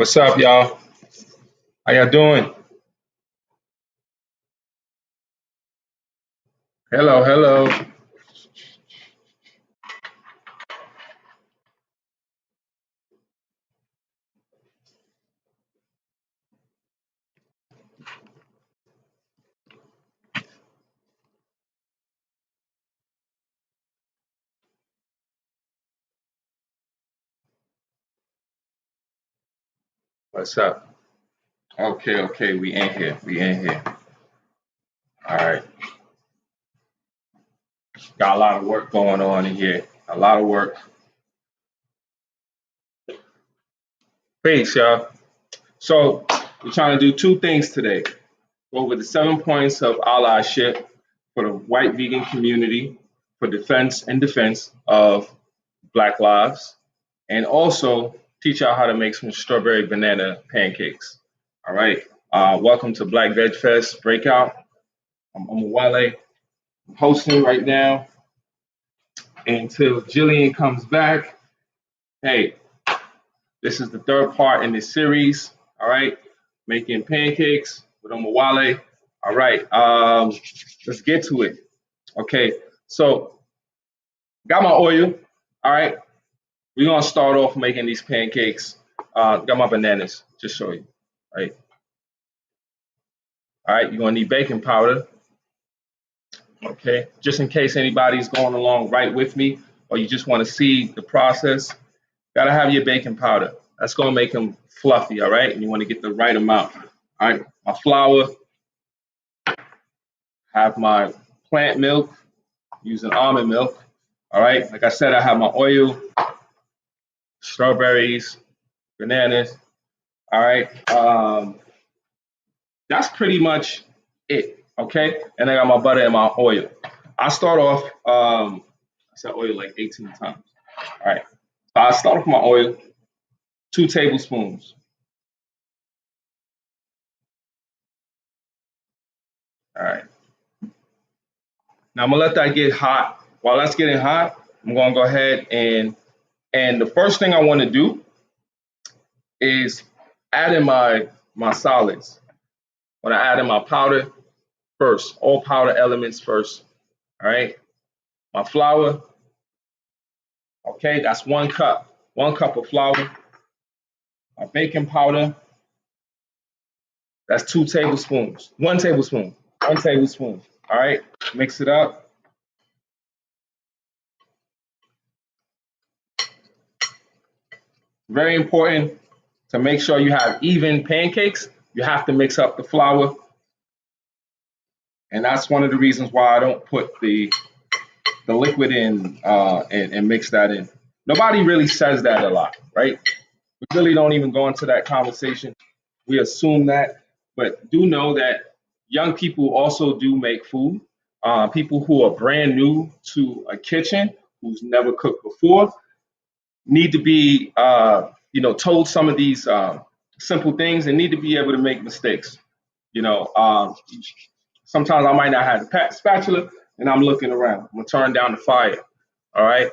What's up, y'all? How y'all doing? Hello, hello. What's up? Okay, okay. We in here. We in here. All right. Got a lot of work going on in here. A lot of work. Peace, y'all. So we're trying to do two things today. Go over the 7 points of allyship for the white vegan community for defense of Black lives, and also teach y'all how to make some strawberry banana pancakes. All right. Welcome to Black VegFest breakout. I'm Wale. I'm hosting right now until Jillian comes back. Hey, this is the third part in this series. All right, making pancakes with Omawale. All right, let's get to it. Okay, so got my oil. All right, we're gonna start off making these pancakes. Got my bananas. Just show you. Right. All right, you're gonna need baking powder. Okay, just in case anybody's going along right with me, or you just want to see the process. Gotta have your baking powder. That's gonna make them fluffy, all right? And you want to get the right amount. All right, my flour, have my plant milk, using almond milk. All right, like I said, I have my oil, strawberries, bananas. All right, that's pretty much it. Okay, and I got my butter and my oil. I start off. I said oil like 18 times. All right, so I start off my oil, 2 tablespoons. All right. Now I'm gonna let that get hot. While that's getting hot, I'm gonna go ahead and the first thing I want to do is add in my solids. When I add in my powder first, all powder elements first. All right, my flour. Okay, that's 1 cup. 1 cup of flour. My baking powder. That's 2 tablespoons. 1 tablespoon. 1 tablespoon. All right, mix it up. Very important to make sure you have even pancakes. You have to mix up the flour, and that's one of the reasons why I don't put the liquid in and mix that in. Nobody really says that a lot, right? We really don't even go into that conversation. We assume that, but do know that young people also do make food. People who are brand new to a kitchen, who's never cooked before, need to be told some of these simple things and need to be able to make mistakes. You know, sometimes I might not have the spatula and I'm looking around. I'm gonna turn down the fire. All right.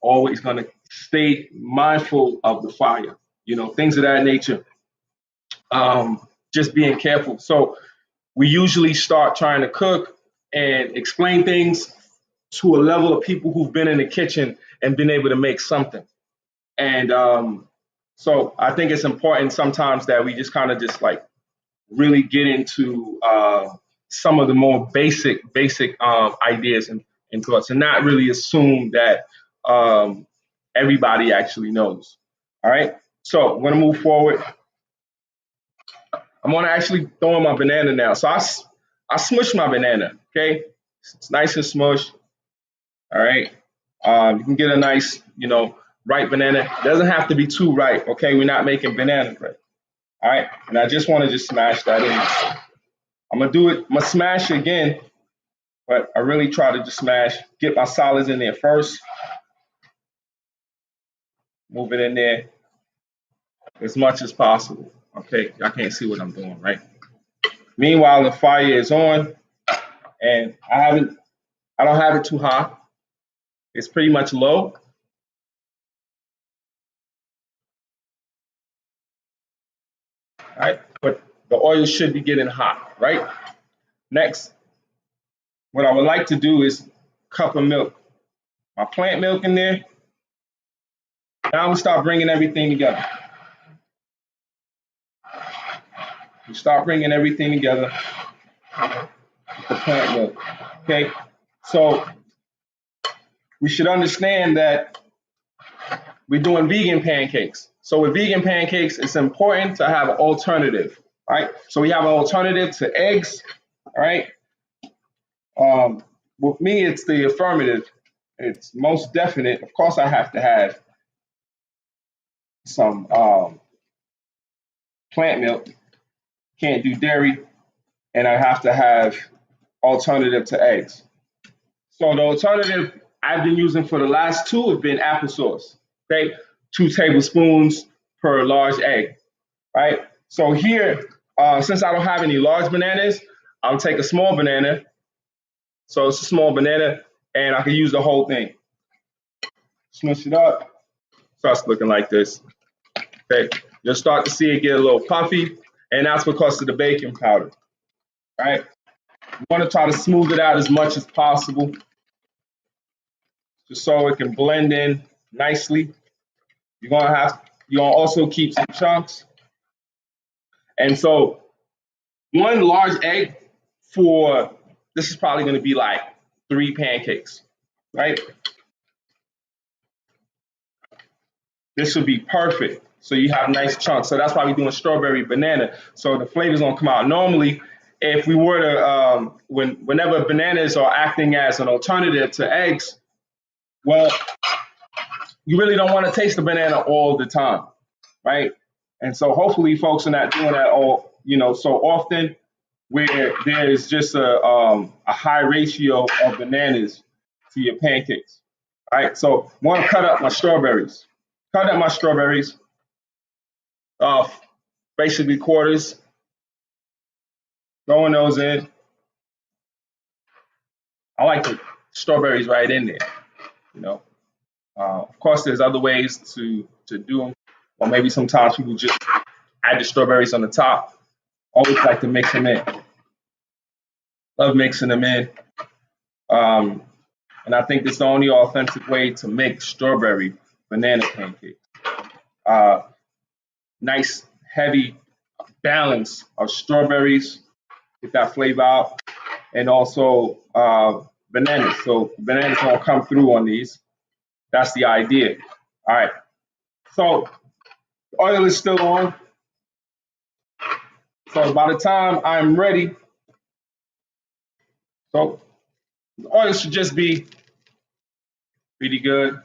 Always gonna stay mindful of the fire. Things of that nature. Just being careful. So we usually start trying to cook and explain things to a level of people who've been in the kitchen and been able to make something. And so I think it's important sometimes that we just kind of just like really get into some of the more basic ideas and thoughts, and not really assume that everybody actually knows. All right. So I'm going to move forward. I'm going to actually throw in my banana now. So I smush my banana. Okay. It's nice and smushed. All right. You can get a nice, ripe banana. It doesn't have to be too ripe. Okay. We're not making banana bread. All right. And I just want to just smash that in. I'm going to do it. I'm going to smash it again, but I really try to just smash, get my solids in there first. Move it in there as much as possible. Okay. Y'all can't see what I'm doing, right? Meanwhile, the fire is on and I don't have it too high. It's pretty much low. oil should be getting hot, right? Next, what I would like to do is cup of milk, my plant milk in there. Now we start bringing everything together. We start bringing everything together with the plant milk, okay? So we should understand that we're doing vegan pancakes. So with vegan pancakes, it's important to have an alternative, right? So we have an alternative to eggs, all right? With me, it's the affirmative. It's most definite. Of course, I have to have some plant milk. Can't do dairy, and I have to have alternative to eggs. So the alternative I've been using for the last two have been applesauce. Okay, 2 tablespoons per large egg. Right. So here, since I don't have any large bananas, I'll take a small banana. So it's a small banana, and I can use the whole thing. Smush it up. Starts looking like this. Okay, you'll start to see it get a little puffy, and that's because of the baking powder. Right. You want to try to smooth it out as much as possible, just so it can blend in nicely. You're gonna also keep some chunks. And so one large egg for this is probably gonna be like 3 pancakes, right? This would be perfect. So you have nice chunks. So that's why we're doing strawberry banana. So the flavor's gonna come out. Normally, if we were to whenever bananas are acting as an alternative to eggs, well, you really don't want to taste the banana all the time, right? And so hopefully folks are not doing that all, so often where there's just a high ratio of bananas to your pancakes. All right, so I want to cut up my strawberries. Cut up my strawberries off basically quarters, throwing those in. I like the strawberries right in there, you know. Of course, there's other ways to do them, or maybe sometimes people just add the strawberries on the top. Always like to mix them in. Love mixing them in. And I think it's the only authentic way to make strawberry banana pancakes. Nice, heavy balance of strawberries, get that flavor out, and also bananas. So bananas won't come through on these. That's the idea. All right. So the oil is still on. So by the time I'm ready, so the oil should just be really good,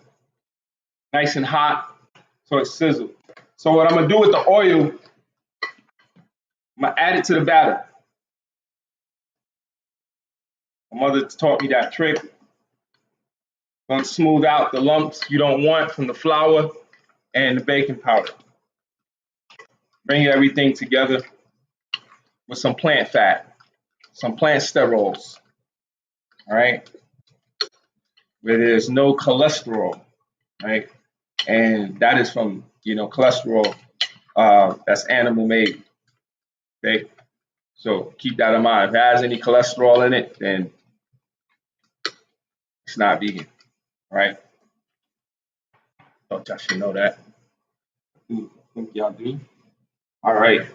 nice and hot, so it sizzles. So what I'm gonna do with the oil, I'm gonna add it to the batter. My mother taught me that trick. Gonna smooth out the lumps you don't want from the flour and the baking powder. Bring everything together with some plant fat, some plant sterols, all right? Where there's no cholesterol, right? And that is from, cholesterol that's animal made, okay? So keep that in mind. If it has any cholesterol in it, then it's not vegan, right? Thought y'all should know that. I think y'all do. All right.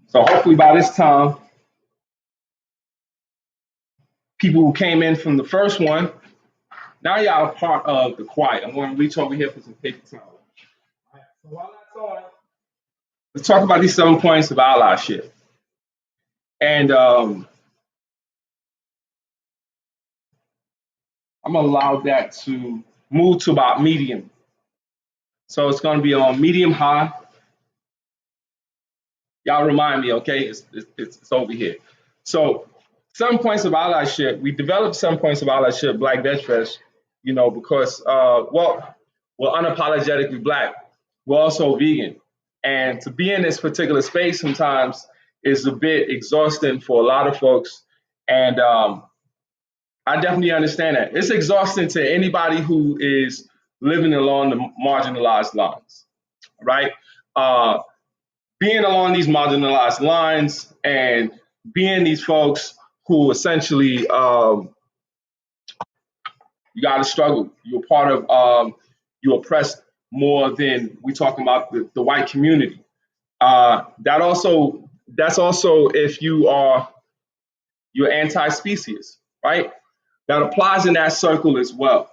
So hopefully by this time, people who came in from the first one, now y'all are part of the quiet. I'm going to reach over here for some paper towels. All right. So while that's on, let's talk about these 7 points of allyship. And I'm going to allow that to move to about medium. So it's going to be on medium high. Y'all remind me, okay? It's over here. So 7 points of allyship. We developed 7 points of allyship, Black VegFest, because, we're unapologetically Black. We're also vegan. And to be in this particular space sometimes is a bit exhausting for a lot of folks. And I definitely understand that. It's exhausting to anybody who is living along the marginalized lines, right? being along these marginalized lines and being these folks who essentially you got to struggle. You're part of you're oppressed more than we talking about the white community. That's also if you're anti-species, right? That applies in that circle as well.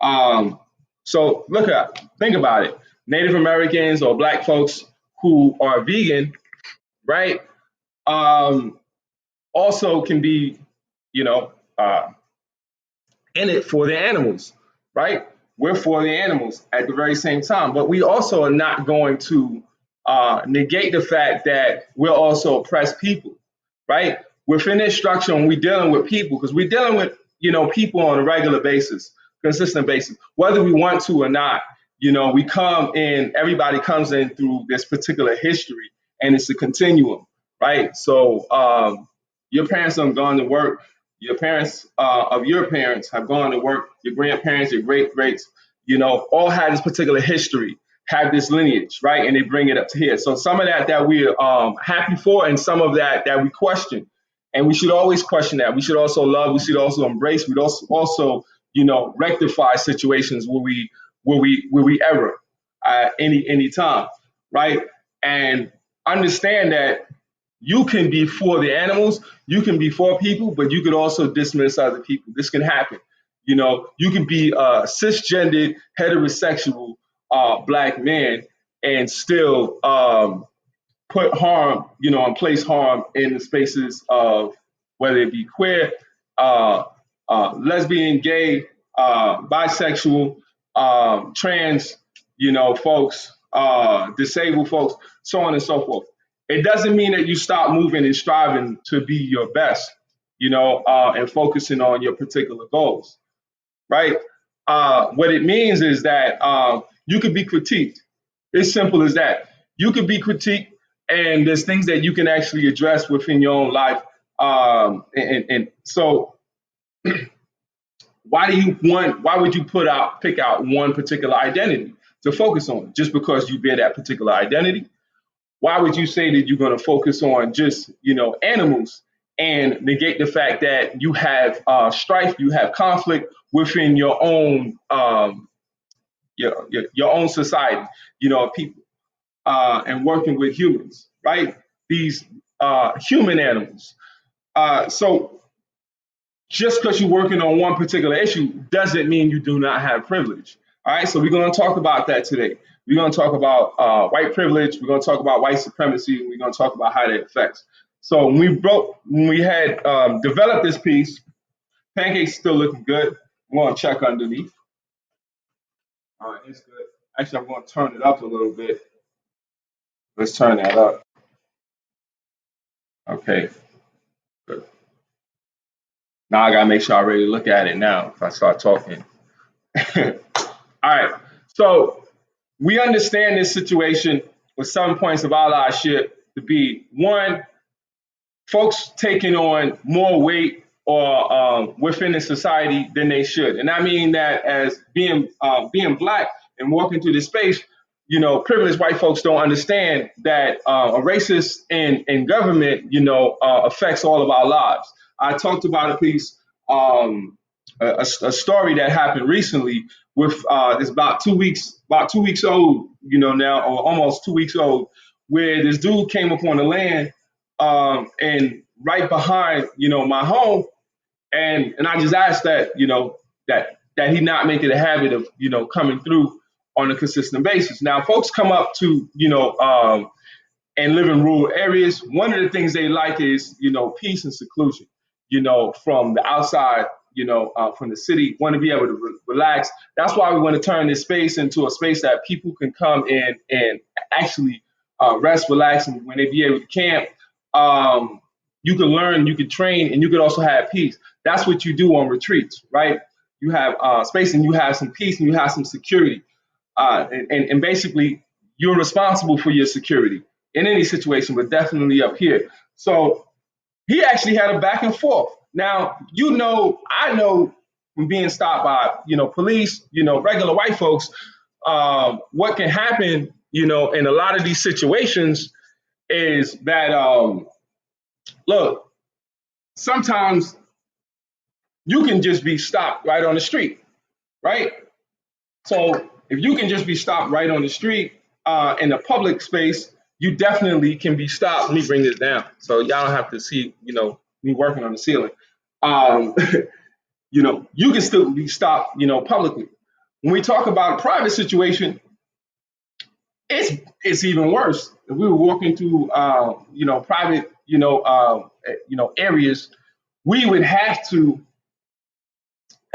Um, so think about it. Native Americans or Black folks who are vegan, right? Um, also can be, you know, in it for the animals, right? We're for the animals at the very same time, but we also are not going to negate the fact that we're also oppressed people, right? Within this structure, when we're dealing with people, because we're dealing with people on a regular basis, consistent basis, whether we want to or not. We come in, everybody comes in through this particular history, and it's a continuum, right? So your parents have gone to work, your parents of your parents have gone to work, your grandparents, your great greats, all had this particular history, have this lineage, right? And they bring it up to here. So some of that we're happy for, and some of that we question. And we should always question that. We should also love. We should also embrace. We'd also rectify situations where we error any time, right? And understand that you can be for the animals, you can be for people, but you could also dismiss other people. This can happen. You can be a cisgendered, heterosexual Black man and still put harm, and place harm in the spaces of whether it be queer, lesbian, gay, bisexual, trans, folks, disabled folks, so on and so forth. It doesn't mean that you stop moving and striving to be your best, and focusing on your particular goals, right? What it means is that you could be critiqued. It's simple as that. You could be critiqued, and there's things that you can actually address within your own life. And so, why would you pick out one particular identity to focus on just because you bear that particular identity? Why would you say that you're going to focus on just animals and negate the fact that you have strife, you have conflict within your own your own society, people, and working with humans, right? These human animals. So just because you're working on one particular issue doesn't mean you do not have privilege. All right, so we're going to talk about that today. We're going to talk about white privilege. We're going to talk about white supremacy. And we're going to talk about how that affects. So when we had developed this piece, Pancake's still looking good. I'm going to check underneath. All right, it's good. Actually, I'm going to turn it up a little bit. Let's turn that up. Okay, good. Now I got to make sure I really look at it now if I start talking. All right, so we understand this situation with 7 points of allyship to be one, folks taking on more weight or within the society than they should. And I mean that as being Black and walking through this space, privileged white folks don't understand that a racist in government, affects all of our lives. I talked about a piece, a story that happened recently with it's about 2 weeks old, now, or almost 2 weeks old, where this dude came up on the land and right behind, my home, and I just asked that, that he not make it a habit of, coming through on a consistent basis. Now, folks come up to, and live in rural areas. One of the things they like is, peace and seclusion, from the outside, from the city, want to be able to relax. That's why we want to turn this space into a space that people can come in and actually rest, relax, and when they be able to camp, you can learn, you can train, and you can also have peace. That's what you do on retreats, right? You have space and you have some peace and you have some security. And basically, you're responsible for your security in any situation, but definitely up here. So he actually had a back and forth. Now, I know from being stopped by, police, regular white folks, what can happen, in a lot of these situations is that look, sometimes you can just be stopped right on the street, right? So if you can just be stopped right on the street in a public space, you definitely can be stopped. Let me bring this down so y'all don't have to see, me working on the ceiling. Um, you can still be stopped, publicly. When we talk about a private situation, it's even worse. If we were walking through, private, areas, we would have to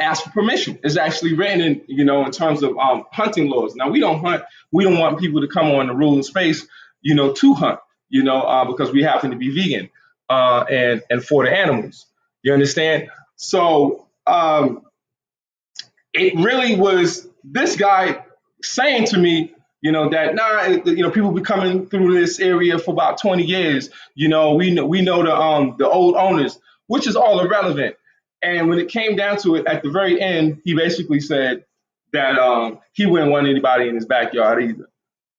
ask for permission. It's actually written in terms of hunting laws. Now we don't hunt. We don't want people to come on the ruling space, to hunt, because we happen to be vegan and for the animals. You understand? So it really was this guy saying to me, that people be coming through this area for about 20 years. We know the old owners, which is all irrelevant. And when it came down to it, at the very end, he basically said that he wouldn't want anybody in his backyard either.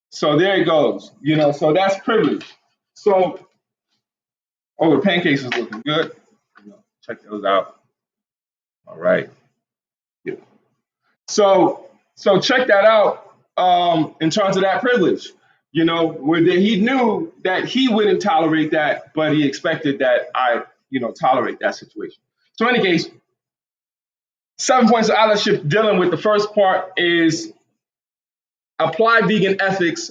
So there it goes. So that's privilege. So, oh, the pancakes is looking good. Check those out. All right. Yeah. So check that out in terms of that privilege. Where he knew that he wouldn't tolerate that, but he expected that I, tolerate that situation. So in any case, 7 points of allyship dealing with the first part is apply vegan ethics